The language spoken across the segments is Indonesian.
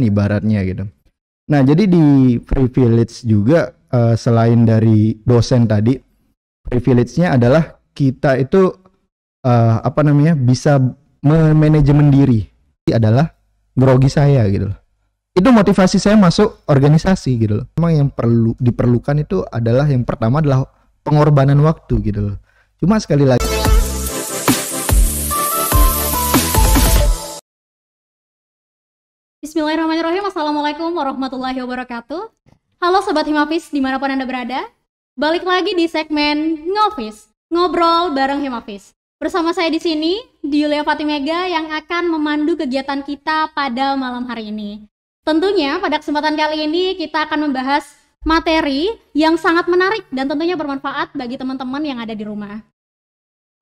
ibaratnya gitu. Nah, jadi di privilege juga selain dari dosen tadi, privilege-nya adalah kita itu bisa manajemen diri. Adalah grogi saya gitu loh. Itu motivasi saya masuk organisasi gitu loh. Memang yang perlu diperlukan itu adalah yang pertama adalah pengorbanan waktu gitu loh. Cuma sekali lagi Bismillahirrahmanirrahim. Assalamualaikum warahmatullahi wabarakatuh. Halo Sobat Himafis dimanapun Anda berada. Balik lagi di segmen Ngofis, ngobrol bareng Himafis. Bersama saya di sini, Yulia Fatimega yang akan memandu kegiatan kita pada malam hari ini. Tentunya pada kesempatan kali ini kita akan membahas materi yang sangat menarik dan tentunya bermanfaat bagi teman-teman yang ada di rumah.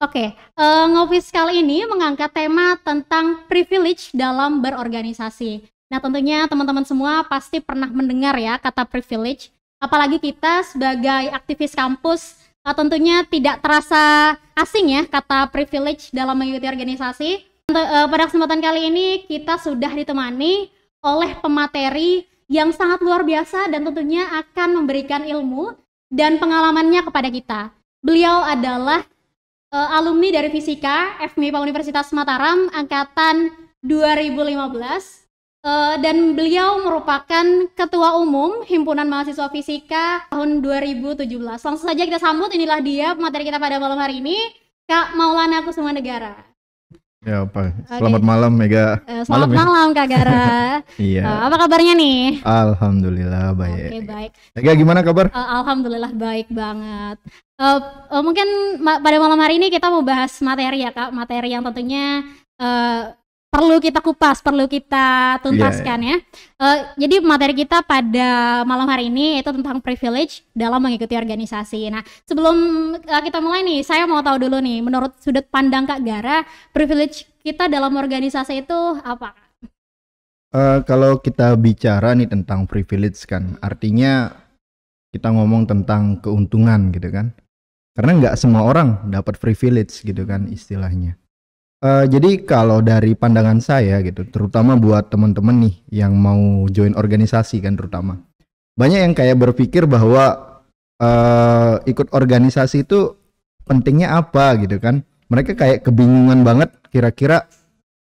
Oke, Ngofis kali ini mengangkat tema tentang privilege dalam berorganisasi. Nah, tentunya teman-teman semua pasti pernah mendengar ya kata privilege. Apalagi kita sebagai aktivis kampus, tentunya tidak terasa asing ya kata privilege dalam mengikuti organisasi. Pada kesempatan kali ini kita sudah ditemani oleh pemateri yang sangat luar biasa dan tentunya akan memberikan ilmu dan pengalamannya kepada kita. Beliau adalah alumni dari Fisika FMIPA Universitas Mataram angkatan 2015 dan beliau merupakan ketua umum Himpunan Mahasiswa Fisika tahun 2017. Langsung saja kita sambut, inilah dia pemateri kita pada malam hari ini, Kak Maulana Kusumandegara. Ya Pak, selamat malam Mega. Selamat malam Kak Gara. Iya. Apa kabarnya nih? Alhamdulillah baik. Oke, baik. Mega gimana kabar? Alhamdulillah baik banget. Mungkin pada malam hari ini kita mau bahas materi ya Kak, materi yang tentunya perlu kita kupas, perlu kita tuntaskan ya. Jadi materi kita pada malam hari ini itu tentang privilege dalam mengikuti organisasi. Nah, sebelum kita mulai nih, saya mau tahu dulu nih, menurut sudut pandang Kak Gara, privilege kita dalam organisasi itu apa? Kalau kita bicara nih tentang privilege kan, artinya kita ngomong tentang keuntungan gitu kan. Karena nggak semua orang dapat privilege gitu kan istilahnya. Jadi kalau dari pandangan saya gitu, terutama buat teman-teman nih yang mau join organisasi kan terutama. Banyak yang kayak berpikir bahwa ikut organisasi itu pentingnya apa gitu kan. Mereka kayak kebingungan banget kira-kira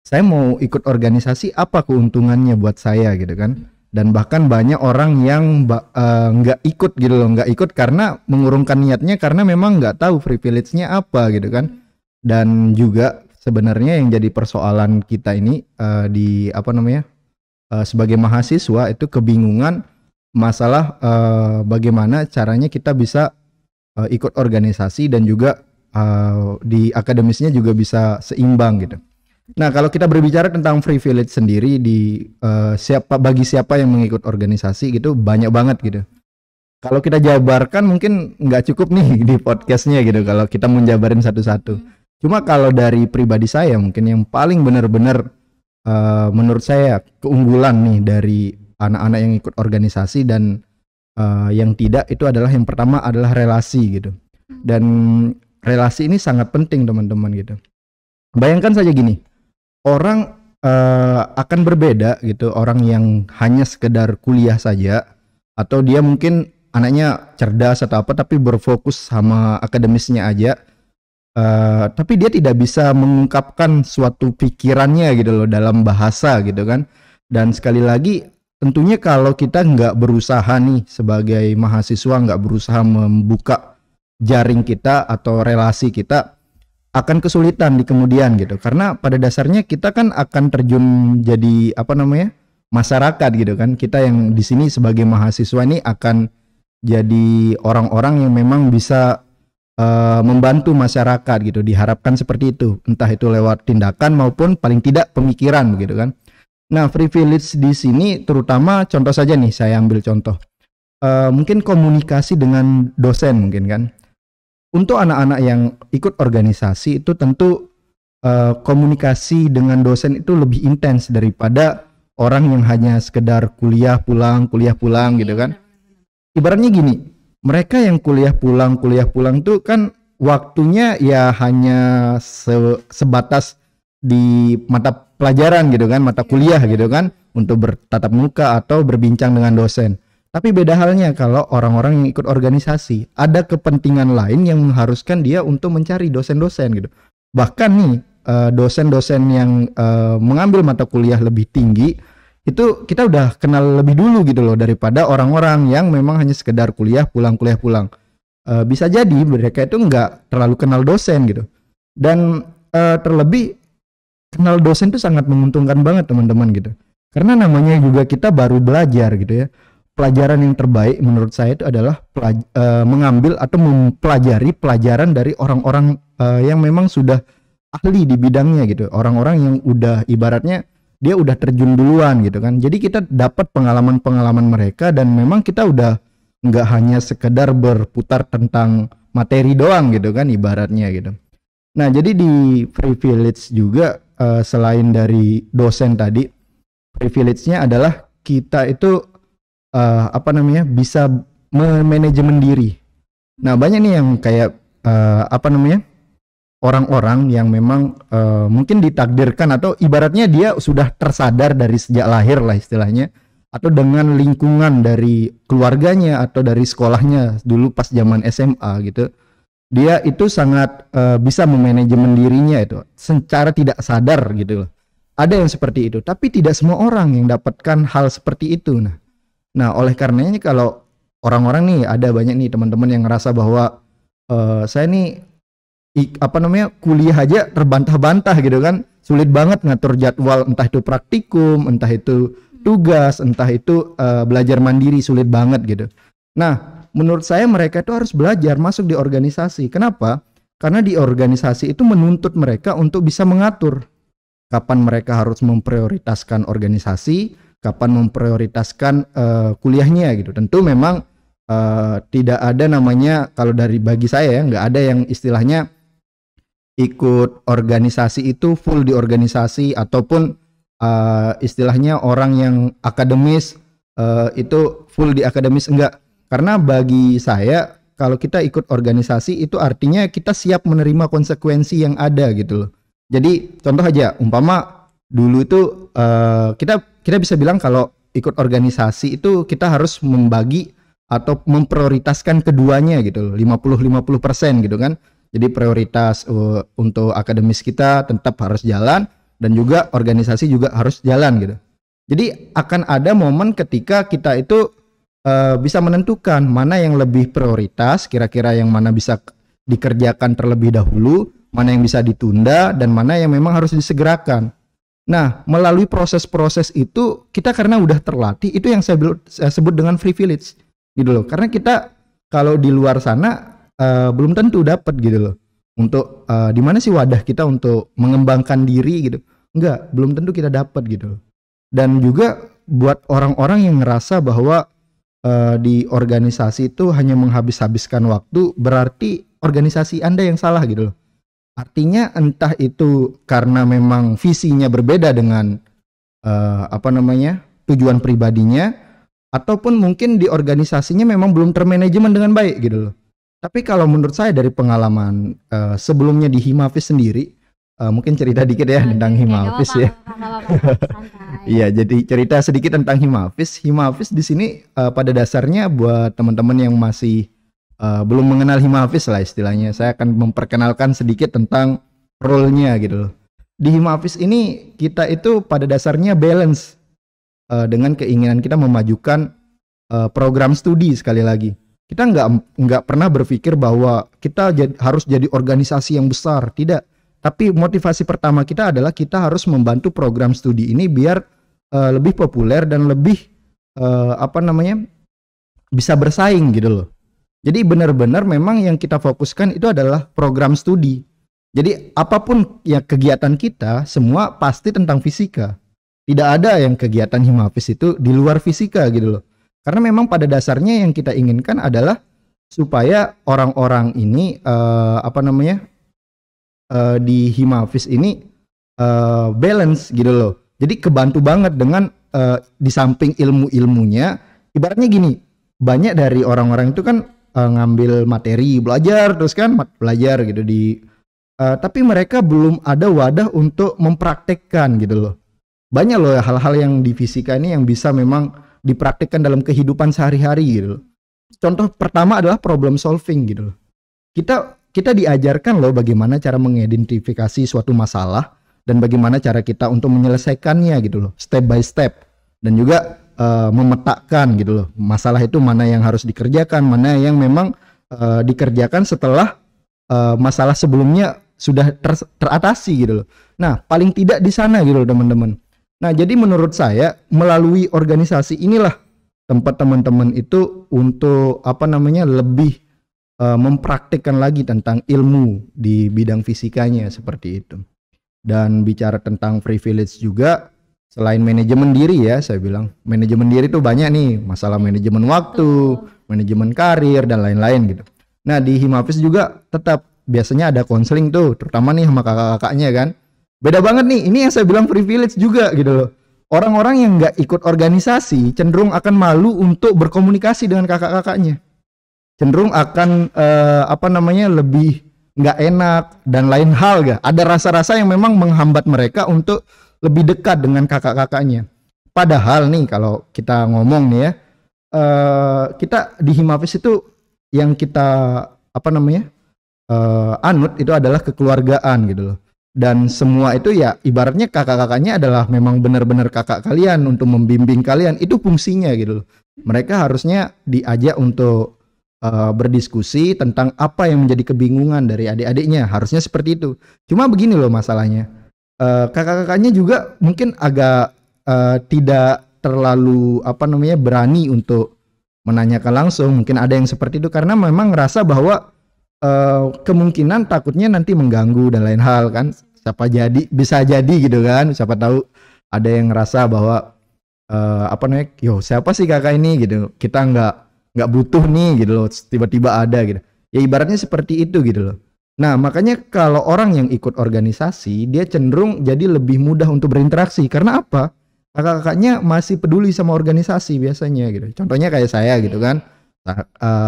saya mau ikut organisasi apa keuntungannya buat saya gitu kan. Dan bahkan banyak orang yang nggak ikut gitu loh, nggak ikut karena mengurungkan niatnya karena memang nggak tahu privilege-nya apa gitu kan. Dan juga sebenarnya yang jadi persoalan kita ini sebagai mahasiswa itu kebingungan masalah bagaimana caranya kita bisa ikut organisasi dan juga di akademisnya juga bisa seimbang gitu. Nah, kalau kita berbicara tentang privilege sendiri bagi siapa yang mengikut organisasi gitu banyak banget gitu. Kalau kita jabarkan mungkin nggak cukup nih di podcastnya gitu kalau kita menjabarin satu-satu. Cuma kalau dari pribadi saya mungkin yang paling benar-benar menurut saya keunggulan nih dari anak-anak yang ikut organisasi dan yang tidak itu adalah yang pertama adalah relasi gitu. Dan relasi ini sangat penting teman-teman gitu. Bayangkan saja gini, orang akan berbeda gitu, orang yang hanya sekedar kuliah saja atau dia mungkin anaknya cerdas atau apa tapi berfokus sama akademisnya aja. Tapi dia tidak bisa mengungkapkan suatu pikirannya gitu loh dalam bahasa gitu kan. Dan sekali lagi tentunya kalau kita nggak berusaha nih sebagai mahasiswa nggak berusaha membuka jaring kita atau relasi kita akan kesulitan di kemudian gitu. Karena pada dasarnya kita kan akan terjun jadi masyarakat gitu kan. Kita yang di sini sebagai mahasiswa ini akan jadi orang-orang yang memang bisa membantu masyarakat gitu, diharapkan seperti itu, entah itu lewat tindakan maupun paling tidak pemikiran begitu kan. Nah, privilege di sini terutama contoh saja nih, saya ambil contoh mungkin komunikasi dengan dosen mungkin kan. Untuk anak-anak yang ikut organisasi itu tentu komunikasi dengan dosen itu lebih intens daripada orang yang hanya sekedar kuliah pulang gitu kan. Ibaratnya gini, mereka yang kuliah pulang tuh kan waktunya ya hanya sebatas di mata pelajaran gitu kan, mata kuliah gitu kan. untuk bertatap muka atau berbincang dengan dosen. Tapi beda halnya kalau orang-orang yang ikut organisasi, ada kepentingan lain yang mengharuskan dia untuk mencari dosen-dosen gitu. Bahkan nih dosen-dosen yang mengambil mata kuliah lebih tinggi itu kita udah kenal lebih dulu gitu loh daripada orang-orang yang memang hanya sekedar kuliah pulang. Bisa jadi mereka itu nggak terlalu kenal dosen gitu. Dan terlebih kenal dosen itu sangat menguntungkan banget teman-teman gitu. Karena namanya juga kita baru belajar gitu ya. Pelajaran yang terbaik menurut saya itu adalah mengambil atau mempelajari pelajaran dari orang-orang yang memang sudah ahli di bidangnya gitu. Orang-orang yang udah ibaratnya dia udah terjun duluan gitu kan. Jadi kita dapat pengalaman-pengalaman mereka dan memang kita udah nggak hanya sekedar berputar tentang materi doang gitu kan ibaratnya gitu. Nah jadi di privilege juga selain dari dosen tadi, privilege-nya adalah kita itu bisa memanajemen diri. Nah banyak nih yang kayak orang-orang yang memang mungkin ditakdirkan atau ibaratnya dia sudah tersadar dari sejak lahir lah istilahnya, atau dengan lingkungan dari keluarganya atau dari sekolahnya dulu pas zaman SMA gitu, dia itu sangat bisa memanajemen dirinya itu secara tidak sadar gitu loh. Ada yang seperti itu, tapi tidak semua orang yang dapatkan hal seperti itu. Nah, oleh karenanya kalau orang-orang nih ada banyak nih teman-teman yang ngerasa bahwa saya nih kuliah aja terbantah-bantah gitu kan, sulit banget ngatur jadwal, entah itu praktikum, entah itu tugas, entah itu belajar mandiri, sulit banget gitu. Nah, menurut saya mereka itu harus belajar masuk di organisasi. Kenapa? Karena di organisasi itu menuntut mereka untuk bisa mengatur kapan mereka harus memprioritaskan organisasi, kapan memprioritaskan kuliahnya gitu. Tentu memang tidak ada namanya, kalau dari bagi saya ya, nggak ada yang istilahnya ikut organisasi itu full di organisasi ataupun istilahnya orang yang akademis itu full di akademis, enggak. Karena bagi saya kalau kita ikut organisasi itu artinya kita siap menerima konsekuensi yang ada gitu loh. Jadi contoh aja, umpama dulu itu kita bisa bilang kalau ikut organisasi itu kita harus membagi atau memprioritaskan keduanya gitu loh, 50-50% gitu kan. Jadi prioritas untuk akademis kita tetap harus jalan dan juga organisasi juga harus jalan gitu. Jadi akan ada momen ketika kita itu bisa menentukan mana yang lebih prioritas, kira-kira yang mana bisa dikerjakan terlebih dahulu, mana yang bisa ditunda, dan mana yang memang harus disegerakan. Nah, melalui proses-proses itu kita karena udah terlatih, itu yang saya sebut dengan privilege gitu loh. Karena kita kalau di luar sana belum tentu dapat gitu loh. Untuk di mana sih wadah kita untuk mengembangkan diri gitu. Enggak, belum tentu kita dapat gitu loh. Dan juga buat orang-orang yang ngerasa bahwa di organisasi itu hanya menghabis-habiskan waktu, berarti organisasi Anda yang salah gitu loh. Artinya entah itu karena memang visinya berbeda dengan tujuan pribadinya, ataupun mungkin di organisasinya memang belum termanajemen dengan baik gitu loh. Tapi kalau menurut saya dari pengalaman sebelumnya di Himafis sendiri, mungkin cerita dikit ya tentang Himafis ya. Iya, jadi cerita sedikit tentang Himafis. Himafis di sini pada dasarnya buat teman-teman yang masih belum mengenal Himafis lah istilahnya, saya akan memperkenalkan sedikit tentang role-nya gitu loh. Di Himafis ini kita itu pada dasarnya balance dengan keinginan kita memajukan program studi. Sekali lagi, kita nggak pernah berpikir bahwa kita harus jadi organisasi yang besar, tidak. Tapi motivasi pertama kita adalah kita harus membantu program studi ini biar lebih populer dan lebih bisa bersaing gitu loh. Jadi benar-benar memang yang kita fokuskan itu adalah program studi. Jadi apapun ya kegiatan kita semua pasti tentang fisika. Tidak ada yang kegiatan Himafis itu di luar fisika gitu loh. Karena memang pada dasarnya yang kita inginkan adalah supaya orang-orang ini di Himafis ini balance gitu loh. Jadi kebantu banget dengan di samping ilmu-ilmunya. Ibaratnya gini, banyak dari orang-orang itu kan ngambil materi, belajar terus kan belajar gitu tapi mereka belum ada wadah untuk mempraktekkan gitu loh. banyak loh hal-hal yang di fisika ini yang bisa memang dipraktikkan dalam kehidupan sehari-hari gitu loh. Contoh pertama adalah problem solving gitu loh. Kita diajarkan loh bagaimana cara mengidentifikasi suatu masalah dan bagaimana cara kita untuk menyelesaikannya gitu loh, step by step, dan juga memetakan gitu loh masalah itu mana yang harus dikerjakan, mana yang memang dikerjakan setelah masalah sebelumnya sudah teratasi gitu loh. Nah, paling tidak di sana gitu loh teman-teman. Nah, jadi menurut saya melalui organisasi inilah tempat teman-teman itu untuk lebih mempraktikkan lagi tentang ilmu di bidang fisikanya seperti itu. Dan bicara tentang privilege juga, selain manajemen diri ya, saya bilang manajemen diri itu banyak nih, masalah manajemen waktu, manajemen karir dan lain-lain gitu. Nah, di Himafis juga tetap biasanya ada konseling tuh, terutama nih sama kakak-kakaknya kan. Beda banget nih, ini yang saya bilang privilege juga gitu loh. Orang-orang yang nggak ikut organisasi cenderung akan malu untuk berkomunikasi dengan kakak-kakaknya. Cenderung akan lebih nggak enak dan lain hal gak. Ada rasa-rasa yang memang menghambat mereka untuk lebih dekat dengan kakak-kakaknya. Padahal nih kalau kita ngomong nih ya, kita di Himafis itu yang kita anut itu adalah kekeluargaan gitu loh. Dan semua itu ya ibaratnya kakak-kakaknya adalah memang benar-benar kakak kalian untuk membimbing kalian, itu fungsinya gitu loh. Mereka harusnya diajak untuk berdiskusi tentang apa yang menjadi kebingungan dari adik-adiknya, harusnya seperti itu. Cuma begini loh masalahnya, kakak-kakaknya juga mungkin agak tidak terlalu berani untuk menanyakan langsung. Mungkin ada yang seperti itu karena memang ngerasa bahwa kemungkinan takutnya nanti mengganggu dan lain hal kan. Bisa jadi gitu kan, siapa tahu ada yang ngerasa bahwa siapa sih kakak ini gitu, kita nggak butuh nih gitu loh, tiba-tiba ada gitu ya, ibaratnya seperti itu gitu loh. Nah, makanya kalau orang yang ikut organisasi dia cenderung jadi lebih mudah untuk berinteraksi. Karena apa? Kakak-kakaknya masih peduli sama organisasi biasanya gitu. Contohnya kayak saya gitu kan,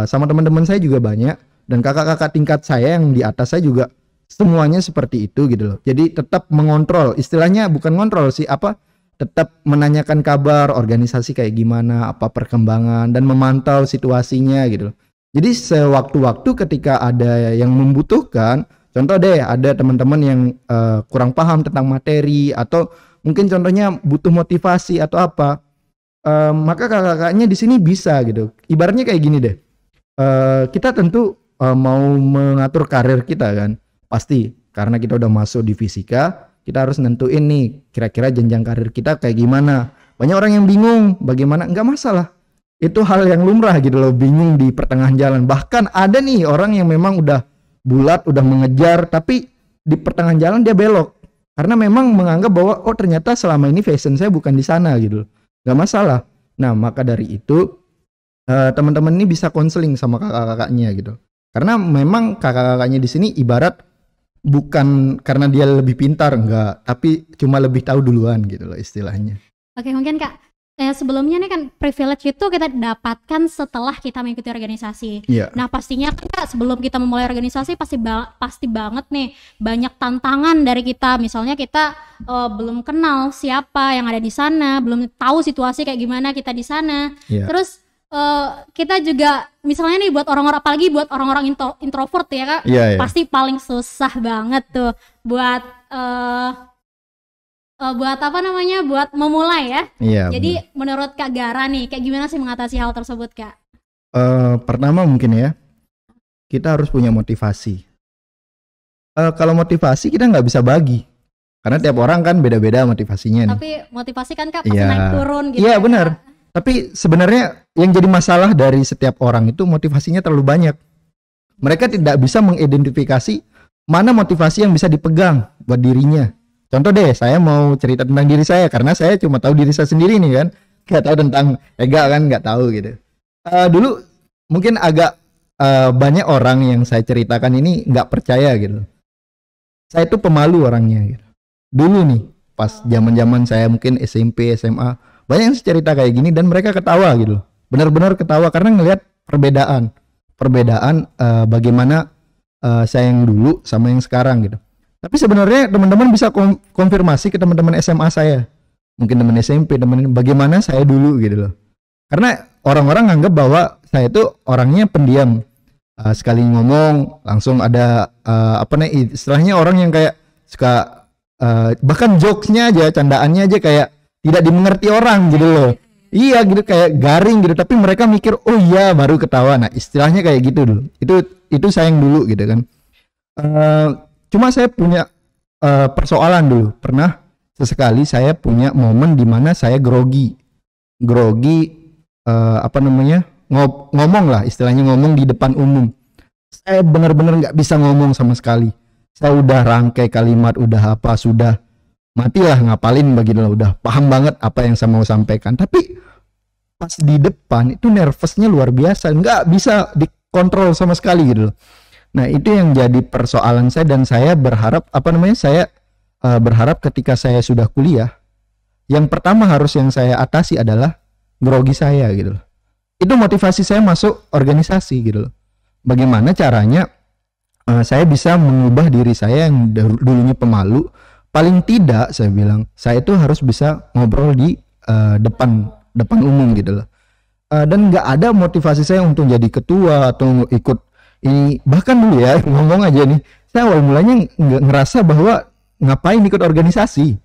sama teman-teman saya juga banyak, dan kakak-kakak tingkat saya yang di atas saya juga semuanya seperti itu gitu loh. Jadi tetap mengontrol, istilahnya bukan ngontrol sih, tetap menanyakan kabar organisasi kayak gimana, apa perkembangan, dan memantau situasinya gitu loh. Jadi sewaktu-waktu ketika ada yang membutuhkan, contoh deh ada teman-teman yang kurang paham tentang materi, atau mungkin contohnya butuh motivasi atau apa, maka kakak-kakaknya di sini bisa gitu. Ibaratnya kayak gini deh, kita tentu mau mengatur karir kita kan, pasti karena kita udah masuk di fisika, kita harus nentuin nih kira-kira jenjang karir kita kayak gimana. Banyak orang yang bingung bagaimana, nggak masalah, itu hal yang lumrah gitu loh, bingung di pertengahan jalan. Bahkan ada nih orang yang memang udah bulat, udah mengejar, tapi di pertengahan jalan dia belok karena memang menganggap bahwa oh ternyata selama ini fashion saya bukan di sana gitu loh. Nggak masalah. Nah, maka dari itu teman-teman ini bisa konseling sama kakak-kakaknya gitu. Karena memang kakak-kakaknya di sini ibarat bukan karena dia lebih pintar, enggak, tapi cuma lebih tahu duluan gitu loh istilahnya. Oke, mungkin Kak, sebelumnya nih kan privilege itu kita dapatkan setelah kita mengikuti organisasi. Yeah. Nah, pastinya Kak, sebelum kita memulai organisasi pasti banget nih banyak tantangan dari kita. Misalnya kita belum kenal siapa yang ada di sana, belum tahu situasi kayak gimana kita di sana. Yeah. Terus kita juga misalnya nih buat orang-orang, apalagi buat orang-orang introvert ya Kak, pasti paling susah banget tuh buat buat memulai ya. Jadi menurut Kak Gara nih, kayak gimana sih mengatasi hal tersebut Kak? Pertama mungkin ya, kita harus punya motivasi. Kalau motivasi kita nggak bisa bagi, karena tiap orang kan beda-beda motivasinya. Tapi motivasi kan Kak pasti naik turun gitu. Iya benar. Tapi sebenarnya yang jadi masalah dari setiap orang itu motivasinya terlalu banyak. Mereka tidak bisa mengidentifikasi mana motivasi yang bisa dipegang buat dirinya. Contoh deh, saya mau cerita tentang diri saya karena saya cuma tahu diri saya sendiri nih kan. Gak tahu tentang Ega kan, gak tahu gitu. Dulu mungkin agak banyak orang yang saya ceritakan ini gak percaya gitu. Saya itu pemalu orangnya gitu. Dulu nih, pas zaman-zaman saya mungkin SMP, SMA, banyak yang cerita kayak gini dan mereka ketawa gitu. Benar-benar ketawa karena ngelihat perbedaan bagaimana saya yang dulu sama yang sekarang gitu. Tapi sebenarnya teman-teman bisa konfirmasi ke teman-teman SMA saya. mungkin teman SMP, teman bagaimana saya dulu gitu loh. Karena orang-orang anggap bahwa saya itu orangnya pendiam. Sekali ngomong langsung ada istilahnya orang yang kayak suka bahkan jokesnya aja, candaannya aja kayak tidak dimengerti orang gitu loh. Iya gitu, kayak garing gitu, tapi mereka mikir oh iya baru ketawa. Nah istilahnya kayak gitu dulu. Itu saya yang dulu gitu kan. Cuma saya punya persoalan dulu. Pernah sesekali saya punya momen di mana saya grogi ngomong lah, istilahnya ngomong di depan umum. Saya benar-benar nggak bisa ngomong sama sekali. Saya udah rangkai kalimat, udah apa, sudah matilah ngapalin begitu, udah paham banget apa yang saya mau sampaikan. Tapi pas di depan itu nervousnya luar biasa, nggak bisa dikontrol sama sekali gitu loh. Nah itu yang jadi persoalan saya, dan saya berharap berharap ketika saya sudah kuliah, yang pertama harus yang saya atasi adalah grogi saya gitu loh. Itu motivasi saya masuk organisasi gitu loh. Bagaimana caranya saya bisa mengubah diri saya yang dulunya pemalu. Paling tidak saya bilang saya itu harus bisa ngobrol di depan umum gitu loh. Dan nggak ada motivasi saya untuk jadi ketua atau ikut ini. Bahkan dulu ya ngomong aja nih, saya awal mulanya nggak ngerasa bahwa ngapain ikut organisasi.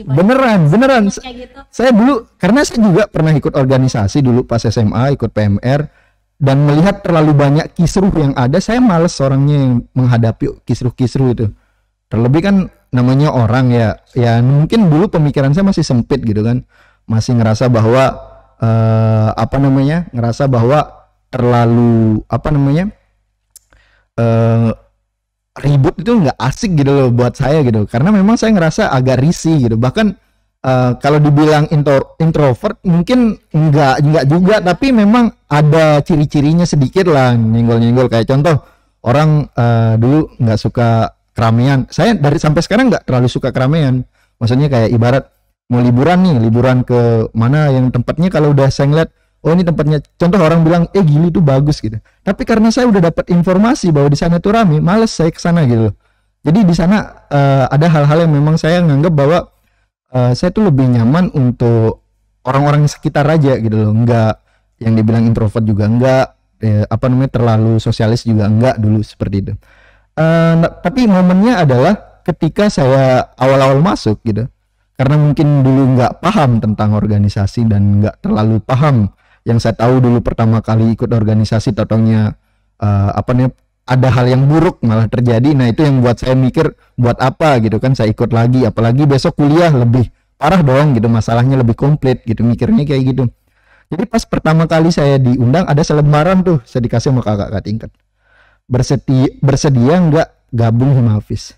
Beneran gitu. Saya dulu, karena saya juga pernah ikut organisasi dulu pas SMA, ikut PMR, dan melihat terlalu banyak kisruh yang ada, saya males orangnya yang menghadapi kisruh-kisruh itu. Terlebih kan namanya orang ya mungkin dulu pemikiran saya masih sempit gitu kan, masih ngerasa bahwa ngerasa bahwa terlalu ribut itu nggak asik gitu loh buat saya gitu, karena memang saya ngerasa agak risih gitu. Bahkan kalau dibilang introvert mungkin enggak juga, tapi memang ada ciri-cirinya sedikit lah, nyenggol-nyenggol. Kayak contoh orang dulu nggak suka keramaian, saya dari sampai sekarang nggak terlalu suka keramaian. Maksudnya kayak ibarat mau liburan ke mana yang tempatnya kalau udah saya ngeliat oh ini tempatnya, contoh orang bilang Gili itu bagus gitu, tapi karena saya udah dapat informasi bahwa di sana tuh rame, males saya kesana gitu loh. Jadi di sana ada hal-hal yang memang saya nganggap bahwa saya tuh lebih nyaman untuk orang-orang sekitar aja gitu loh, enggak yang dibilang introvert juga enggak, terlalu sosialis juga enggak dulu seperti itu. Tapi momennya adalah ketika saya awal-awal masuk gitu, karena mungkin dulu nggak paham tentang organisasi dan nggak terlalu paham. Yang saya tahu dulu pertama kali ikut organisasi, totalnya ada hal yang buruk malah terjadi. Nah itu yang buat saya mikir buat apa gitu kan saya ikut lagi, apalagi besok kuliah lebih parah dong gitu, masalahnya lebih komplit gitu, mikirnya kayak gitu. Jadi pas pertama kali saya diundang ada selembaran tuh, saya dikasih sama kakak tingkat, bersedia nggak gabung Himafis.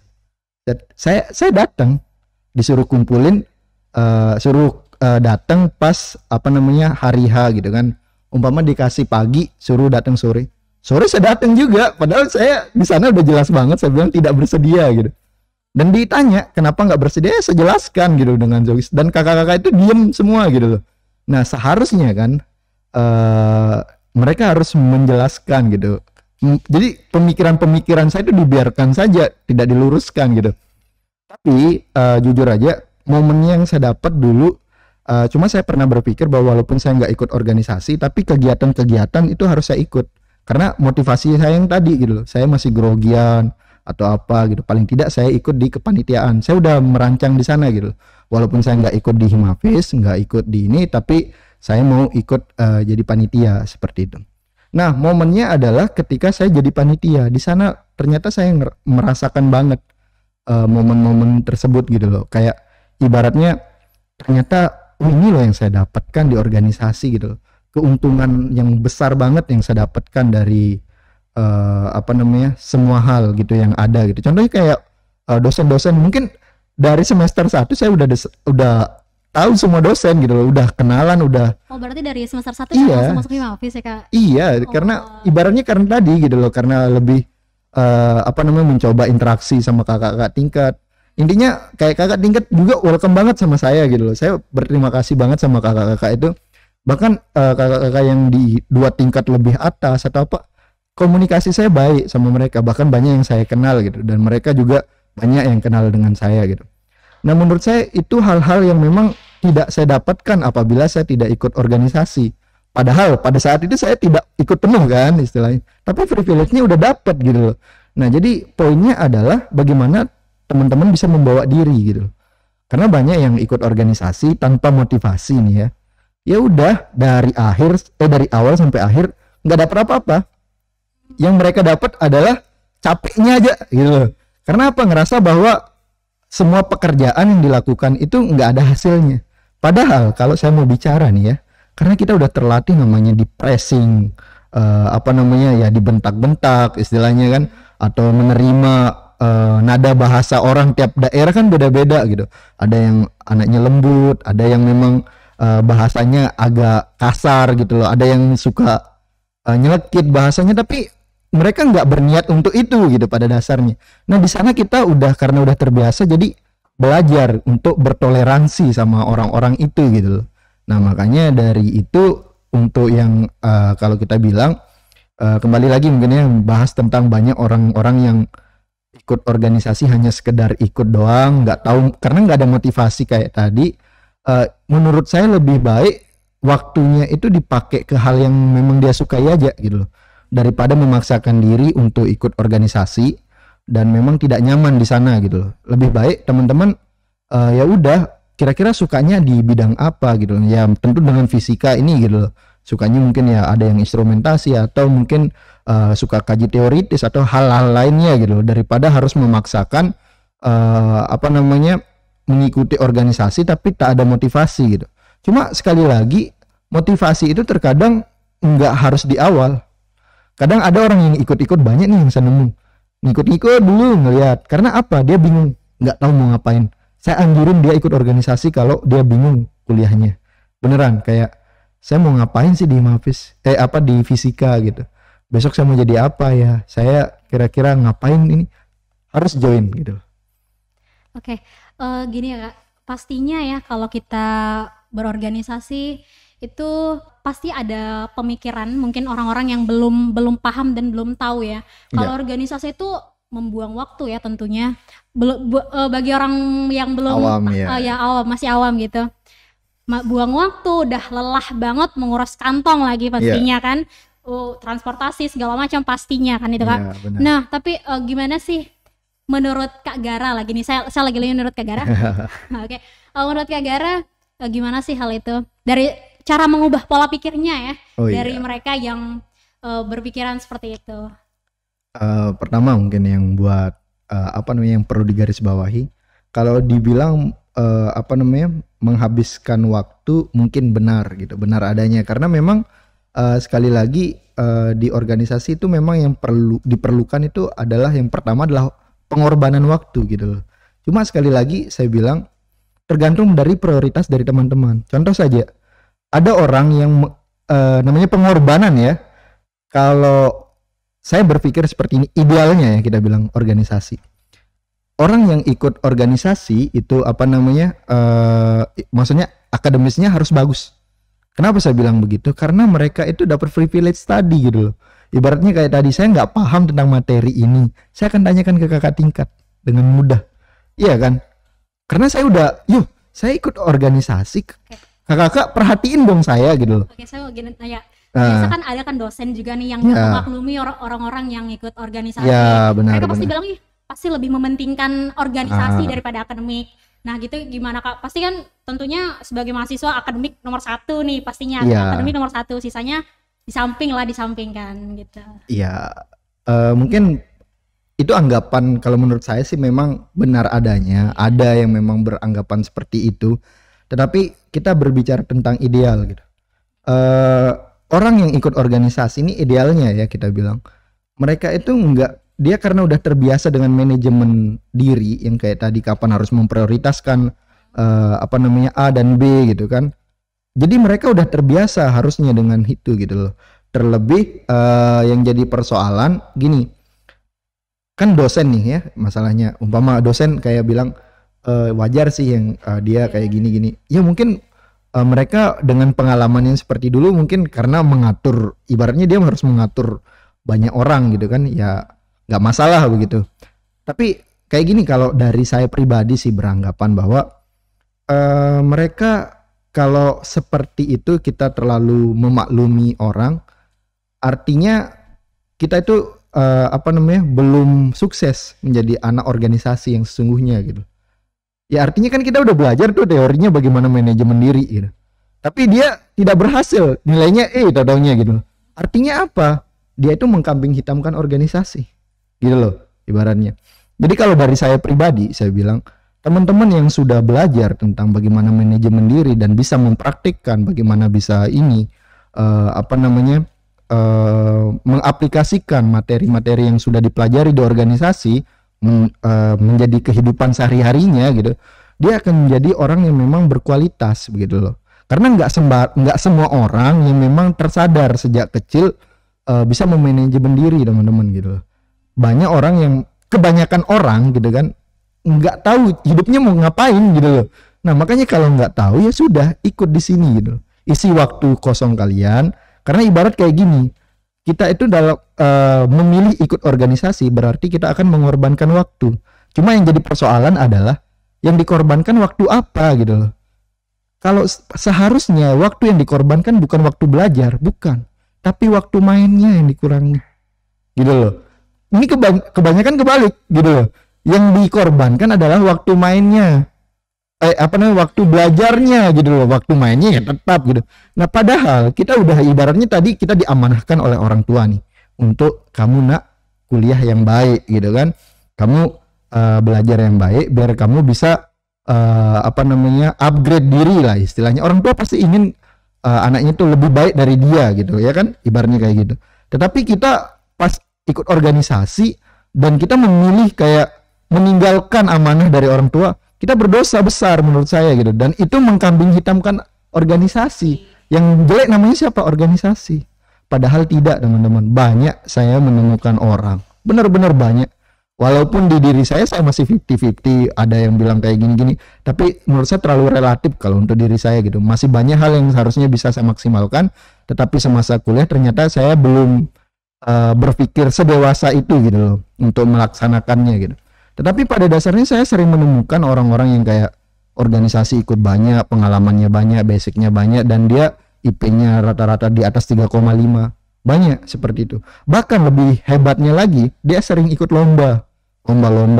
Saya datang, disuruh kumpulin, datang pas hari H gitu kan, umpama dikasih pagi suruh datang sore saya datang juga, padahal saya di sana udah jelas banget saya bilang tidak bersedia gitu. Dan ditanya kenapa nggak bersedia, saya jelaskan gitu dengan jokes, dan kakak-kakak itu diem semua gitu loh. Nah seharusnya kan mereka harus menjelaskan gitu. Jadi pemikiran saya itu dibiarkan saja, tidak diluruskan gitu. Tapi jujur aja momen yang saya dapat dulu, cuma saya pernah berpikir bahwa walaupun saya nggak ikut organisasi, tapi kegiatan-kegiatan itu harus saya ikut, karena motivasi saya yang tadi gitu loh, saya masih grogian atau apa gitu, paling tidak saya ikut di kepanitiaan. Saya udah merancang di sana gitu, walaupun saya nggak ikut di Himafis, nggak ikut di ini, tapi saya mau ikut jadi panitia seperti itu. Nah momennya adalah ketika saya jadi panitia di sana, ternyata saya merasakan banget momen-momen tersebut gitu loh, kayak ibaratnya ternyata ini loh yang saya dapatkan di organisasi gitu loh. Keuntungan yang besar banget yang saya dapatkan dari semua hal gitu yang ada gitu. Contohnya kayak dosen-dosen, mungkin dari semester 1 saya udah tahu semua dosen gitu loh, udah kenalan, udah. Oh berarti dari semester 1 iya, langsung masuk Himafis ya Kak? Iya, karena ibaratnya karena tadi gitu loh, karena lebih mencoba interaksi sama kakak-kakak tingkat. Intinya kayak kakak tingkat juga welcome banget sama saya gitu loh. Saya berterima kasih banget sama kakak-kakak itu. Bahkan kakak-kakak yang di 2 tingkat lebih atas atau apa, komunikasi saya baik sama mereka. Bahkan banyak yang saya kenal gitu, dan mereka juga banyak yang kenal dengan saya gitu. Nah menurut saya itu hal-hal yang memang tidak saya dapatkan apabila saya tidak ikut organisasi. Padahal pada saat itu saya tidak ikut penuh kan istilahnya. Tapi privilege-nya udah dapat gitu loh. Nah, jadi poinnya adalah bagaimana teman-teman bisa membawa diri gitu loh. Karena banyak yang ikut organisasi tanpa motivasi nih ya. Ya udah dari awal sampai akhir nggak dapat apa-apa. Yang mereka dapat adalah capeknya aja gitu loh. Karena apa? Ngerasa bahwa semua pekerjaan yang dilakukan itu nggak ada hasilnya. Padahal kalau saya mau bicara nih ya, karena kita udah terlatih namanya di pressing, dibentak-bentak istilahnya kan, atau menerima nada bahasa orang tiap daerah kan beda-beda gitu. Ada yang anaknya lembut, ada yang memang bahasanya agak kasar gitu loh, ada yang suka nyelekit bahasanya, tapi mereka nggak berniat untuk itu gitu pada dasarnya. Nah di sana kita karena udah terbiasa, jadi belajar untuk bertoleransi sama orang-orang itu gitu loh. Nah makanya dari itu untuk yang kalau kita bilang kembali lagi mungkin ya bahas tentang banyak orang-orang yang ikut organisasi hanya sekedar ikut doang, nggak tahu karena nggak ada motivasi kayak tadi. Menurut saya lebih baik waktunya itu dipakai ke hal yang memang dia sukai aja gitu loh, daripada memaksakan diri untuk ikut organisasi dan memang tidak nyaman di sana gitu loh. Lebih baik teman-teman ya udah kira-kira sukanya di bidang apa gitu loh. Ya tentu dengan fisika ini gitu loh. Sukanya mungkin ya ada yang instrumentasi atau mungkin suka kaji teoritis atau hal-hal lainnya gitu loh, daripada harus memaksakan mengikuti organisasi tapi tak ada motivasi gitu. Cuma sekali lagi motivasi itu terkadang nggak harus di awal. Kadang ada orang yang ikut-ikut, banyak nih yang saya nemu ngikut-ikut dulu ngelihat, karena apa, dia bingung nggak tahu mau ngapain. Saya anjurin dia ikut organisasi kalau dia bingung kuliahnya, beneran kayak saya mau ngapain sih di Himafis di fisika gitu, besok saya mau jadi apa ya, saya kira-kira ngapain ini, harus join gitu. Oke, gini ya Kak, pastinya ya kalau kita berorganisasi itu pasti ada pemikiran mungkin orang-orang yang belum paham dan belum tahu ya. Kalau organisasi itu membuang waktu ya tentunya. Bagi orang yang belum awam, masih awam gitu. Buang waktu, udah lelah banget menguras kantong lagi pastinya kan. Transportasi segala macam pastinya kan itu Kak. Nah, tapi gimana sih menurut Kak Gara lagi nih, saya lagi menurut Kak Gara. Oke. Menurut Kak Gara gimana sih hal itu? Dari cara mengubah pola pikirnya ya dari mereka yang berpikiran seperti itu. Pertama mungkin yang buat yang perlu digarisbawahi, kalau dibilang menghabiskan waktu mungkin benar gitu, benar adanya, karena memang sekali lagi di organisasi itu memang yang diperlukan itu adalah yang pertama adalah pengorbanan waktu gitu loh. Cuma sekali lagi saya bilang tergantung dari prioritas dari teman-teman. Contoh saja, ada orang yang namanya pengorbanan ya. Kalau saya berpikir seperti ini, idealnya ya kita bilang organisasi. Orang yang ikut organisasi itu maksudnya akademisnya harus bagus. Kenapa saya bilang begitu? Karena mereka itu dapat privilege tadi gitu loh. Ibaratnya kayak tadi, saya nggak paham tentang materi ini, saya akan tanyakan ke kakak tingkat dengan mudah. Iya kan? Karena saya saya ikut organisasi. Kakak perhatiin dong saya gitu loh. Oke, saya mau gini tanya. Biasa kan ada kan dosen juga nih yang memaklumi orang-orang yang ikut organisasi. Ya, benar, mereka pasti bilang pasti lebih mementingkan organisasi daripada akademik. Nah gitu gimana Kak? Pasti kan tentunya sebagai mahasiswa akademik nomor 1 nih pastinya. Akademik nomor 1, sisanya disampingkan gitu. Iya, mungkin itu anggapan kalau menurut saya sih memang benar adanya. Ada yang memang beranggapan seperti itu. Tetapi kita berbicara tentang ideal gitu. Orang yang ikut organisasi ini idealnya ya kita bilang, mereka itu dia karena udah terbiasa dengan manajemen diri yang kayak tadi, kapan harus memprioritaskan A dan B gitu kan. Jadi mereka udah terbiasa harusnya dengan itu gitu loh. Terlebih yang jadi persoalan gini, kan dosen nih ya masalahnya, umpama dosen kayak bilang wajar sih yang dia kayak gini-gini. Ya mungkin mereka dengan pengalaman yang seperti dulu mungkin karena mengatur, ibaratnya dia harus mengatur banyak orang gitu kan, ya nggak masalah begitu. Tapi kayak gini, kalau dari saya pribadi sih beranggapan bahwa Mereka kalau seperti itu kita terlalu memaklumi orang, artinya kita itu belum sukses menjadi anak organisasi yang sesungguhnya gitu. Ya artinya kan kita udah belajar tuh teorinya bagaimana manajemen diri gitu. Tapi dia tidak berhasil, nilainya taunya gitu. Artinya apa? Dia itu mengkambing hitamkan organisasi. Gitu loh ibaratnya. Jadi kalau dari saya pribadi saya bilang teman-teman yang sudah belajar tentang bagaimana manajemen diri dan bisa mempraktikkan bagaimana bisa mengaplikasikan materi-materi yang sudah dipelajari di organisasi menjadi kehidupan sehari-harinya gitu, dia akan menjadi orang yang memang berkualitas begitu loh. Karena nggak semua orang yang memang tersadar sejak kecil bisa memanajemen diri teman-teman gitu loh. Kebanyakan orang gitu kan nggak tahu hidupnya mau ngapain gitu loh. Nah makanya kalau nggak tahu ya sudah ikut di sini gitu. Isi waktu kosong kalian, karena ibarat kayak gini, kita itu dalam memilih ikut organisasi berarti kita akan mengorbankan waktu. Cuma yang jadi persoalan adalah yang dikorbankan waktu apa gitu loh. Kalau seharusnya waktu yang dikorbankan bukan waktu belajar, bukan, tapi waktu mainnya yang dikurangi gitu loh. Ini kebanyakan kebalik gitu loh. Yang dikorbankan adalah waktu mainnya, waktu belajarnya gitu loh. Waktu mainnya ya tetap gitu. Nah padahal kita udah ibaratnya tadi kita diamanahkan oleh orang tua nih untuk kamu nak kuliah yang baik gitu kan, kamu belajar yang baik biar kamu bisa upgrade diri lah istilahnya. Orang tua pasti ingin anaknya tuh lebih baik dari dia gitu ya kan, ibaratnya kayak gitu. Tetapi kita pas ikut organisasi dan kita memilih kayak meninggalkan amanah dari orang tua, kita berdosa besar menurut saya gitu. Dan itu mengkambing hitamkan organisasi. Yang jelek namanya siapa? Organisasi. Padahal tidak teman-teman. Banyak saya menemukan orang, benar-benar banyak. Walaupun di diri saya masih 50-50, ada yang bilang kayak gini-gini, tapi menurut saya terlalu relatif kalau untuk diri saya gitu. Masih banyak hal yang seharusnya bisa saya maksimalkan, tetapi semasa kuliah ternyata saya belum berpikir sedewasa itu gitu loh untuk melaksanakannya gitu. Tetapi pada dasarnya saya sering menemukan orang-orang yang kayak organisasi ikut banyak, pengalamannya banyak, basicnya banyak, dan dia IP-nya rata-rata di atas 3,5. Banyak seperti itu. Bahkan lebih hebatnya lagi, dia sering ikut lomba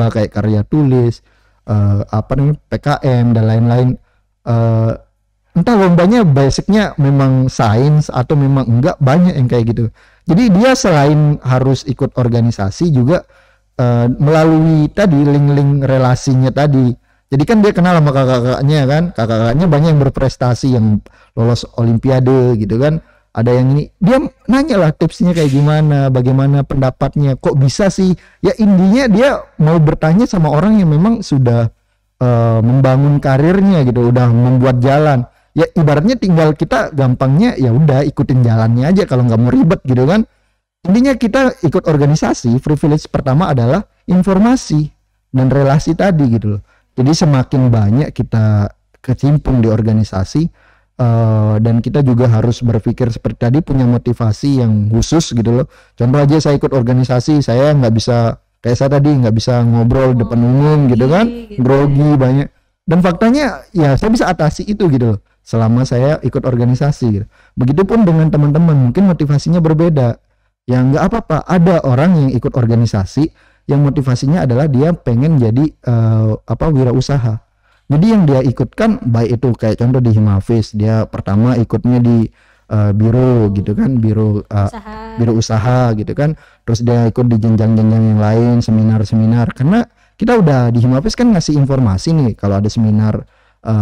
kayak karya tulis, PKM dan lain-lain. Entah lombanya basicnya memang sains atau memang enggak, banyak yang kayak gitu. Jadi dia selain harus ikut organisasi juga melalui tadi link-link relasinya tadi. Jadi kan dia kenal sama kakak-kakaknya kan, kakak-kakaknya banyak yang berprestasi, yang lolos olimpiade gitu kan. Ada yang ini, dia nanya lah tipsnya kayak gimana, bagaimana pendapatnya, kok bisa sih? Ya intinya dia mau bertanya sama orang yang memang sudah membangun karirnya gitu, udah membuat jalan. Ya ibaratnya tinggal kita gampangnya ya udah ikutin jalannya aja kalau nggak mau ribet gitu kan. Intinya kita ikut organisasi, privilege pertama adalah informasi dan relasi tadi gitu loh. Jadi semakin banyak kita kecimpung di organisasi, dan kita juga harus berpikir seperti tadi, punya motivasi yang khusus gitu loh. Contoh aja saya ikut organisasi, saya nggak bisa kayak saya tadi nggak bisa ngobrol depan umum gitu kan, grogi banyak. Dan faktanya ya saya bisa atasi itu gitu loh selama saya ikut organisasi gitu. Begitupun dengan teman-teman, mungkin motivasinya berbeda. Ya nggak apa-apa, ada orang yang ikut organisasi yang motivasinya adalah dia pengen jadi wirausaha. Jadi yang dia ikutkan baik itu kayak contoh di Himafis, dia pertama ikutnya di biro gitu kan, biro usaha gitu kan. Terus dia ikut di jenjang-jenjang yang lain, seminar-seminar. Karena kita udah di Himafis kan ngasih informasi nih kalau ada seminar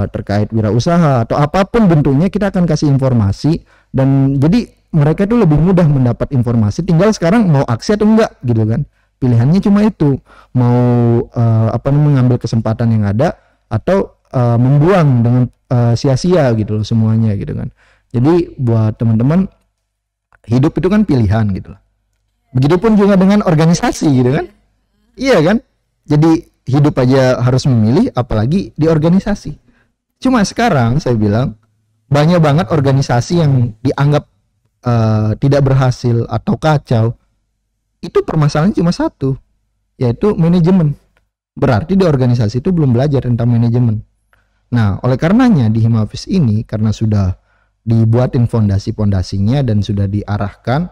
terkait wirausaha atau apapun bentuknya, kita akan kasih informasi. Dan jadi mereka itu lebih mudah mendapat informasi, tinggal sekarang mau aksi atau enggak gitu kan. Pilihannya cuma itu, mau mengambil kesempatan yang ada atau membuang dengan sia-sia gitu loh semuanya gitu kan. Jadi buat teman-teman, hidup itu kan pilihan gitu loh. Begitupun juga dengan organisasi gitu kan. Iya kan? Jadi hidup aja harus memilih, apalagi di organisasi. Cuma sekarang saya bilang banyak banget organisasi yang dianggap tidak berhasil atau kacau. Itu permasalahannya cuma satu, yaitu manajemen. Berarti di organisasi itu belum belajar tentang manajemen. Nah, oleh karenanya di Himafis ini karena sudah dibuatin fondasi-fondasinya dan sudah diarahkan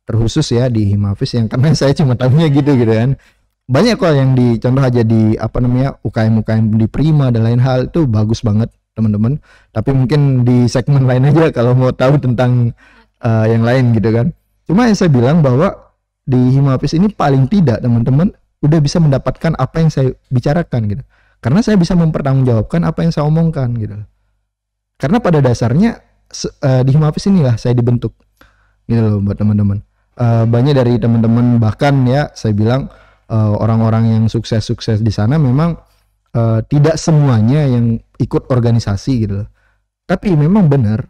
terkhusus ya di Himafis yang karena saya cuma tahunya gitu kan. Banyak kok yang dicontoh aja di UKM-UKM di Prima dan lain hal itu bagus banget teman-teman. Tapi mungkin di segmen lain aja kalau mau tahu tentang yang lain gitu kan. Cuma yang saya bilang bahwa di Himafis ini paling tidak teman-teman udah bisa mendapatkan apa yang saya bicarakan gitu. Karena saya bisa mempertanggungjawabkan apa yang saya omongkan gitu. Karena pada dasarnya di Himafis inilah saya dibentuk gitu loh buat teman-teman. Banyak dari teman-teman bahkan ya saya bilang orang-orang yang sukses-sukses di sana memang tidak semuanya yang ikut organisasi gitu loh. Tapi memang benar,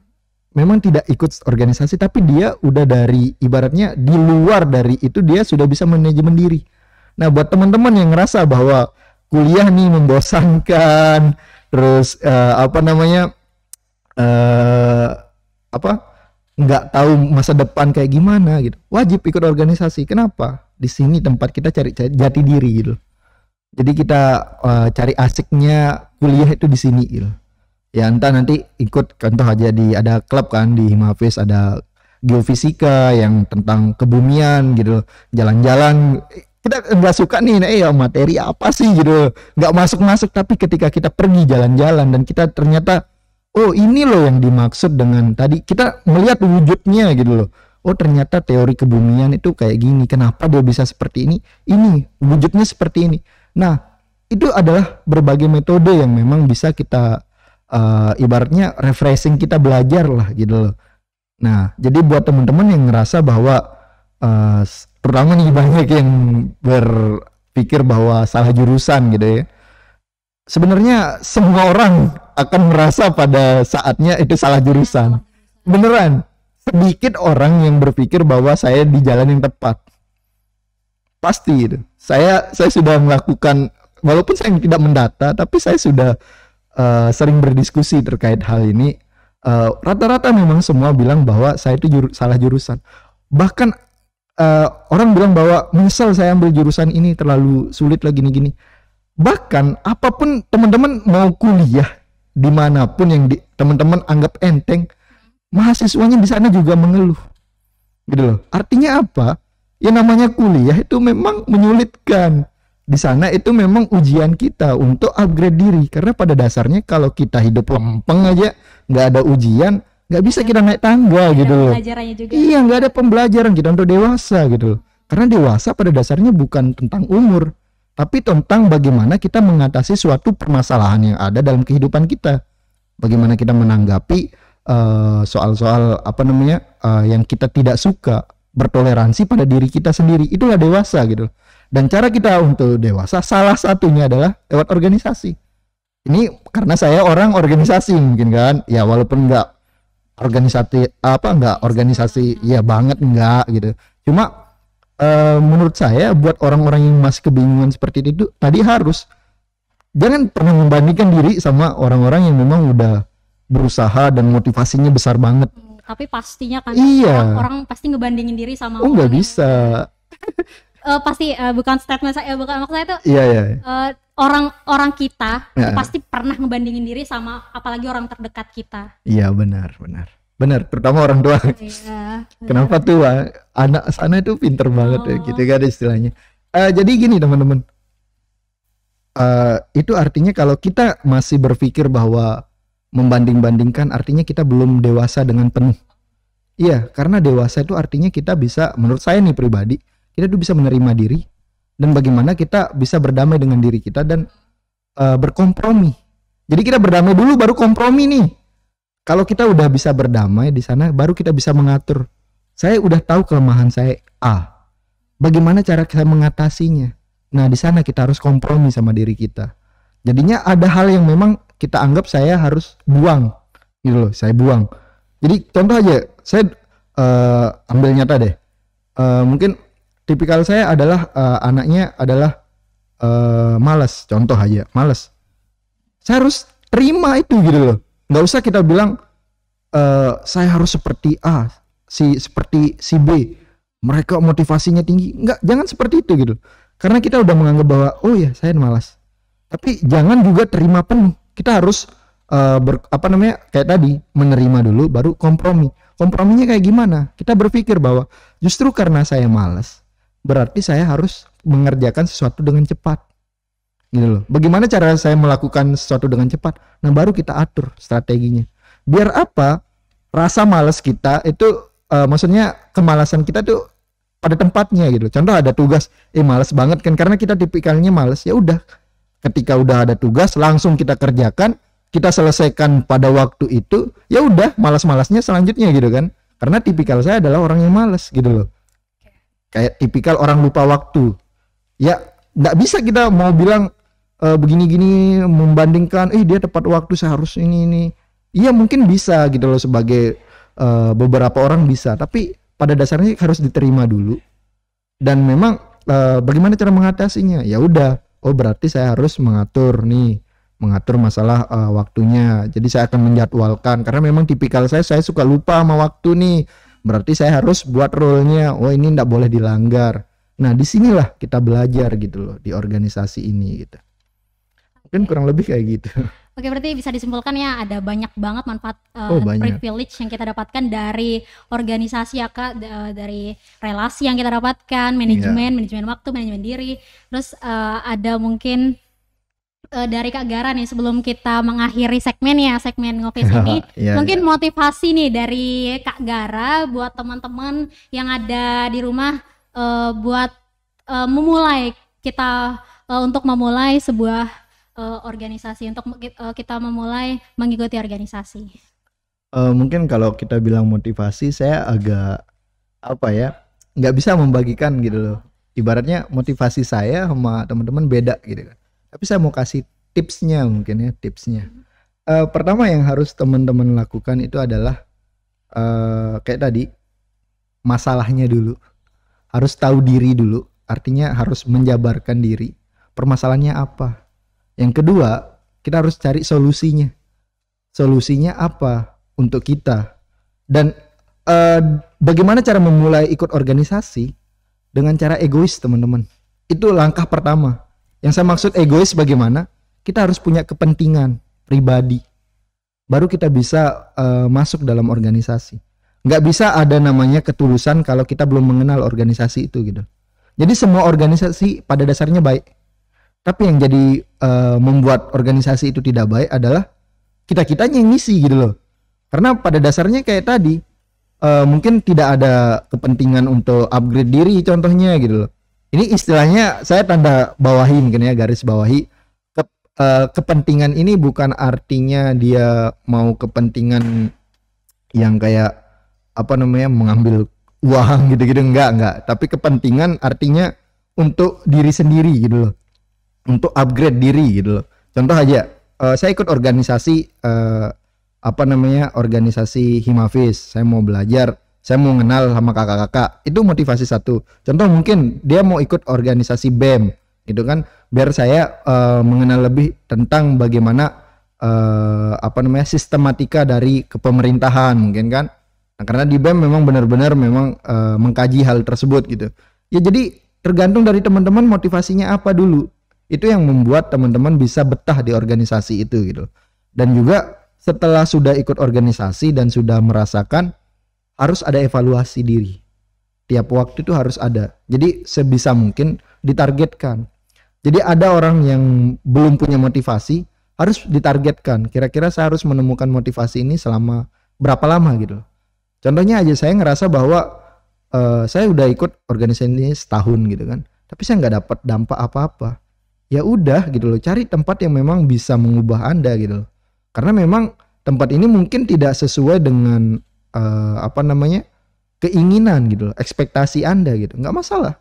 memang tidak ikut organisasi tapi dia udah dari ibaratnya di luar dari itu dia sudah bisa manajemen diri. Nah, buat teman-teman yang ngerasa bahwa kuliah nih membosankan, terus nggak tahu masa depan kayak gimana gitu, wajib ikut organisasi. Kenapa? Di sini tempat kita cari jati diri gitu. Jadi kita cari asiknya kuliah itu di sini gitu. Ya entah nanti ikut contoh aja ada klub kan di Himafis, ada geofisika yang tentang kebumian gitu, jalan-jalan. Kita nggak suka nih, ya materi apa sih gitu, nggak masuk-masuk. Tapi ketika kita pergi jalan-jalan dan kita ternyata oh ini loh yang dimaksud dengan tadi, kita melihat wujudnya gitu loh. Oh ternyata teori kebumian itu kayak gini, kenapa dia bisa seperti ini wujudnya seperti ini. Nah itu adalah berbagai metode yang memang bisa kita ibaratnya refreshing, kita belajar lah gitu loh. Nah jadi buat teman-teman yang ngerasa bahwa terutama nih banyak yang berpikir bahwa salah jurusan gitu ya, sebenarnya semua orang akan merasa pada saatnya itu salah jurusan. Beneran, sedikit orang yang berpikir bahwa saya di jalan yang tepat. Pasti itu. Saya sudah melakukan, walaupun saya tidak mendata, tapi saya sudah sering berdiskusi terkait hal ini. Rata-rata memang semua bilang bahwa saya itu salah jurusan. Bahkan orang bilang bahwa misal saya ambil jurusan ini terlalu sulit lah gini-gini. Bahkan apapun teman-teman mau kuliah dimanapun yang teman-teman anggap enteng, mahasiswanya di sana juga mengeluh gitu loh. Artinya apa? Ya namanya kuliah itu memang menyulitkan. Di sana itu memang ujian kita untuk upgrade diri, karena pada dasarnya kalau kita hidup lempeng aja nggak ada ujian, nggak bisa kita naik tangga gitu loh. Juga. Iya, nggak ada pembelajaran kita untuk dewasa gitu loh. Karena dewasa pada dasarnya bukan tentang umur, tapi tentang bagaimana kita mengatasi suatu permasalahan yang ada dalam kehidupan kita. Bagaimana kita menanggapi soal-soal yang kita tidak suka, bertoleransi pada diri kita sendiri. Itulah dewasa gitu. Dan cara kita untuk dewasa salah satunya adalah lewat organisasi. Ini karena saya orang organisasi mungkin kan. Ya walaupun nggak organisasi ya banget enggak gitu. Cuma menurut saya buat orang-orang yang masih kebingungan seperti itu tadi jangan pernah membandingkan diri sama orang-orang yang memang udah berusaha dan motivasinya besar banget. Tapi pastinya kan orang pasti ngebandingin diri sama orang nggak bisa. Pasti bukan statement saya, bukan maksud saya itu. Orang kita pasti pernah ngebandingin diri sama apalagi orang terdekat kita. Iya benar, terutama orang tua. Kenapa tuh anak sana itu pinter banget ya, gitu kan istilahnya. Jadi gini teman-teman, itu artinya kalau kita masih berpikir bahwa membanding-bandingkan, artinya kita belum dewasa dengan penuh. Iya, karena dewasa itu artinya kita bisa, menurut saya nih pribadi, kita tuh bisa menerima diri dan bagaimana kita bisa berdamai dengan diri kita dan berkompromi. Jadi kita berdamai dulu baru kompromi nih. Kalau kita udah bisa berdamai di sana, baru kita bisa mengatur. Saya udah tahu kelemahan saya A. Bagaimana cara kita mengatasinya? Nah, di sana kita harus kompromi sama diri kita. Jadinya ada hal yang memang kita anggap saya harus buang. Gitu loh, saya buang. Jadi contoh aja, saya ambil nyata deh. Mungkin tipikal saya adalah anaknya adalah malas. Contoh aja, malas. Saya harus terima itu gitu loh. Nggak usah kita bilang saya harus seperti A, seperti si B, mereka motivasinya tinggi. Nggak, jangan seperti itu gitu. Karena kita udah menganggap bahwa oh ya saya malas. Tapi jangan juga terima penuh. Kita harus apa namanya, kayak tadi menerima dulu baru kompromi. Komprominya kayak gimana? Kita berpikir bahwa justru karena saya malas, berarti saya harus mengerjakan sesuatu dengan cepat. Gitu loh. Bagaimana cara saya melakukan sesuatu dengan cepat? Nah, baru kita atur strateginya. Biar apa? Rasa malas kita itu maksudnya kemalasan kita tuh pada tempatnya gitu. Contoh ada tugas, malas banget kan karena kita tipikalnya malas. Ya udah, ketika udah ada tugas langsung kita kerjakan, kita selesaikan pada waktu itu, ya udah malas-malasnya selanjutnya gitu kan. Karena tipikal saya adalah orang yang malas gitu loh. Kayak tipikal orang lupa waktu. Ya nggak bisa kita mau bilang begini-gini membandingkan, dia tepat waktu saya harus ini. Iya mungkin bisa gitu loh sebagai beberapa orang bisa, tapi pada dasarnya harus diterima dulu. Dan memang bagaimana cara mengatasinya? Ya udah, berarti saya harus mengatur masalah waktunya. Jadi saya akan menjadwalkan karena memang tipikal saya suka lupa sama waktu nih. Berarti saya harus buat rule-nya. Ini enggak boleh dilanggar. Nah, disinilah kita belajar gitu loh di organisasi ini gitu. Mungkin kurang lebih kayak gitu. Oke, berarti bisa disimpulkan ya ada banyak banget manfaat banyak. privilege yang kita dapatkan dari organisasi ya Kak, dari relasi yang kita dapatkan, manajemen waktu, manajemen diri. Terus ada mungkin dari Kak Gara nih sebelum kita mengakhiri segmen Ngofis ini, mungkin motivasi nih dari Kak Gara buat teman-teman yang ada di rumah buat memulai kita untuk memulai sebuah organisasi, untuk kita memulai mengikuti organisasi. Mungkin kalau kita bilang motivasi, saya agak nggak bisa membagikan gitu loh. Ibaratnya motivasi saya sama teman-teman beda gitu kan. Tapi saya mau kasih tipsnya mungkin ya, tipsnya. Pertama yang harus teman-teman lakukan itu adalah kayak tadi, masalahnya dulu. Harus tahu diri dulu, artinya harus menjabarkan diri. Permasalahannya apa? Yang kedua, kita harus cari solusinya. Solusinya apa untuk kita? Dan bagaimana cara memulai ikut organisasi? Dengan cara egois, teman-teman. Itu langkah pertama. Yang saya maksud egois bagaimana? Kita harus punya kepentingan pribadi. Baru kita bisa masuk dalam organisasi. Nggak bisa ada namanya ketulusan kalau kita belum mengenal organisasi itu gitu. Jadi semua organisasi pada dasarnya baik. Tapi yang jadi membuat organisasi itu tidak baik adalah kita-kitanya yang ngisi gitu loh. Karena pada dasarnya kayak tadi, mungkin tidak ada kepentingan untuk upgrade diri contohnya gitu loh. Ini istilahnya saya tanda bawahi mungkin ya, garis bawahi. Kepentingan ini bukan artinya dia mau kepentingan yang kayak mengambil uang gitu-gitu, enggak. Tapi kepentingan artinya untuk diri sendiri gitu loh. Untuk upgrade diri gitu loh. Contoh aja, saya ikut organisasi organisasi Himafis. Saya mau belajar, saya mau kenal sama kakak-kakak. Itu motivasi satu. Contoh mungkin dia mau ikut organisasi BEM gitu kan, biar saya mengenal lebih tentang bagaimana sistematika dari kepemerintahan mungkin kan. Nah, karena di BEM memang benar-benar mengkaji hal tersebut gitu. Ya jadi tergantung dari teman-teman motivasinya apa dulu. Itu yang membuat teman-teman bisa betah di organisasi itu gitu. Dan juga setelah sudah ikut organisasi dan sudah merasakan, harus ada evaluasi diri. Tiap waktu itu harus ada. Jadi sebisa mungkin ditargetkan. Jadi ada orang yang belum punya motivasi, harus ditargetkan. Kira-kira saya harus menemukan motivasi ini selama berapa lama gitu. Contohnya aja saya ngerasa bahwa saya udah ikut organisasi ini setahun gitu kan. Tapi saya nggak dapat dampak apa-apa. Ya udah gitu loh, cari tempat yang memang bisa mengubah Anda gitu loh. Karena memang tempat ini mungkin tidak sesuai dengan keinginan gitu loh, ekspektasi Anda gitu. Nggak masalah.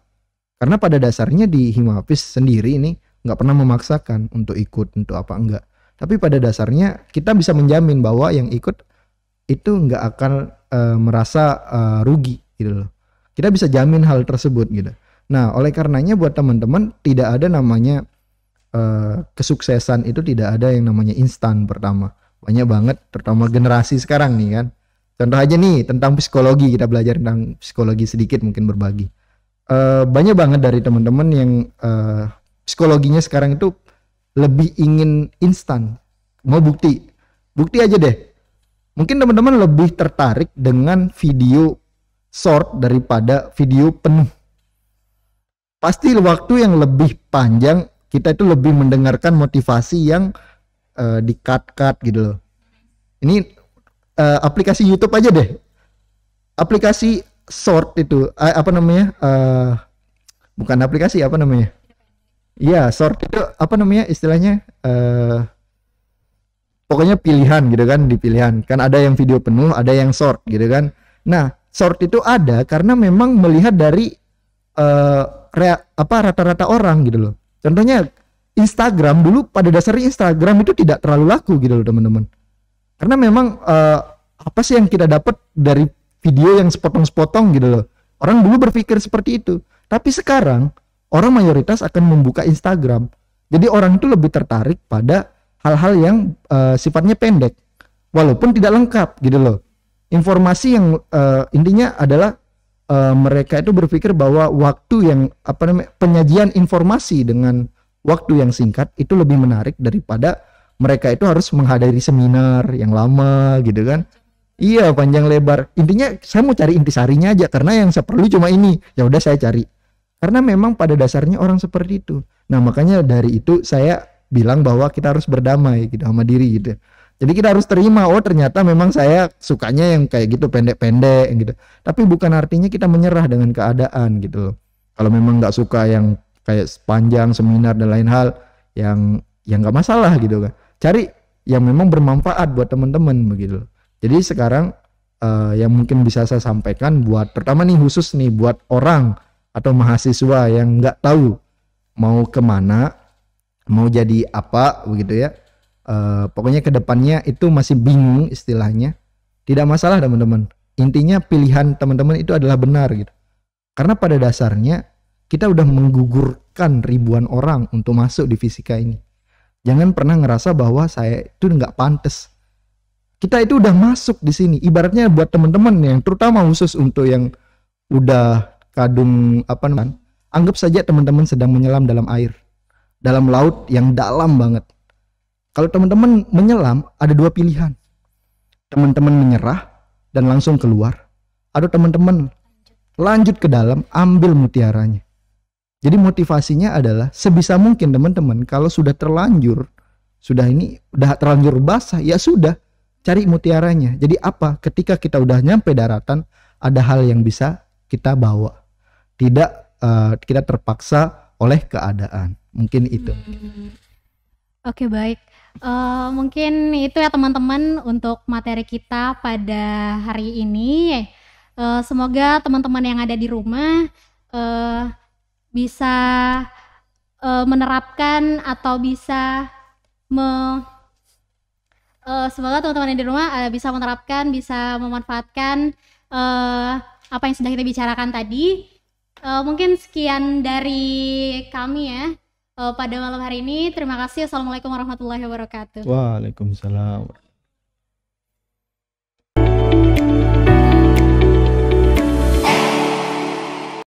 Karena pada dasarnya di Himafis sendiri ini nggak pernah memaksakan untuk ikut, untuk apa enggak. Tapi pada dasarnya kita bisa menjamin bahwa yang ikut itu nggak akan merasa rugi gitu loh. Kita bisa jamin hal tersebut gitu. Nah, oleh karenanya buat teman-teman tidak ada namanya kesuksesan itu, tidak ada yang namanya instan. Pertama, banyak banget terutama generasi sekarang nih kan. Contoh aja nih tentang psikologi, kita belajar tentang psikologi sedikit mungkin berbagi. Banyak banget dari teman-teman yang psikologinya sekarang itu lebih ingin instan, mau bukti. Bukti aja deh. Mungkin teman-teman lebih tertarik dengan video short daripada video penuh. Pasti waktu yang lebih panjang kita itu lebih mendengarkan motivasi yang di-cut gitu loh. Ini aplikasi YouTube aja deh. Aplikasi short itu apa namanya? Bukan aplikasi, apa namanya? Iya, short itu apa namanya istilahnya? Pokoknya pilihan gitu kan, di pilihan. Kan ada yang video penuh, ada yang short gitu kan. Nah, short itu ada karena memang melihat dari rata-rata orang gitu loh. Contohnya Instagram dulu, pada dasarnya Instagram itu tidak terlalu laku gitu loh teman-teman. Karena memang apa sih yang kita dapat dari video yang sepotong-sepotong gitu loh. Orang dulu berpikir seperti itu. Tapi sekarang orang mayoritas akan membuka Instagram. Jadi orang itu lebih tertarik pada hal-hal yang sifatnya pendek, walaupun tidak lengkap gitu loh. Informasi yang intinya adalah mereka itu berpikir bahwa waktu yang penyajian informasi dengan waktu yang singkat itu lebih menarik daripada mereka itu harus menghadiri seminar yang lama gitu kan. Iya, panjang lebar. Intinya saya mau cari intisarinya aja karena yang saya perlu cuma ini. Ya udah saya cari. Karena memang pada dasarnya orang seperti itu. Nah, makanya dari itu saya bilang bahwa kita harus berdamai gitu sama diri gitu. Jadi kita harus terima, oh ternyata memang saya sukanya yang kayak gitu pendek-pendek gitu. Tapi bukan artinya kita menyerah dengan keadaan gitu. Kalau memang nggak suka yang kayak panjang seminar dan lain hal, yang nggak masalah gitu kan. Cari yang memang bermanfaat buat teman-teman begitu. Jadi sekarang yang mungkin bisa saya sampaikan buat pertama nih khusus nih buat orang atau mahasiswa yang nggak tahu mau kemana, mau jadi apa begitu ya. Pokoknya kedepannya itu masih bingung istilahnya. Tidak masalah teman-teman. Intinya pilihan teman-teman itu adalah benar gitu. Karena pada dasarnya kita udah menggugurkan ribuan orang untuk masuk di fisika ini. Jangan pernah ngerasa bahwa saya itu nggak pantas. Kita itu udah masuk di sini. Ibaratnya buat teman-teman yang terutama khusus untuk yang udah kadung apa namanya, anggap saja teman-teman sedang menyelam dalam air, dalam laut yang dalam banget. Kalau teman-teman menyelam, ada dua pilihan. Teman-teman menyerah dan langsung keluar, atau teman-teman lanjut ke dalam, ambil mutiaranya. Jadi motivasinya adalah sebisa mungkin teman-teman kalau sudah terlanjur, sudah terlanjur basah, ya sudah cari mutiaranya. Jadi apa? Ketika kita udah nyampe daratan, ada hal yang bisa kita bawa. Tidak kita terpaksa oleh keadaan. Mungkin itu. Oke, baik. Mungkin itu ya teman-teman untuk materi kita pada hari ini. Semoga teman-teman yang ada di rumah bisa menerapkan atau bisa semoga teman-teman yang di rumah bisa menerapkan, bisa memanfaatkan apa yang sudah kita bicarakan tadi. Mungkin sekian dari kami ya pada malam hari ini. Terima kasih. Assalamualaikum warahmatullahi wabarakatuh. Waalaikumsalam.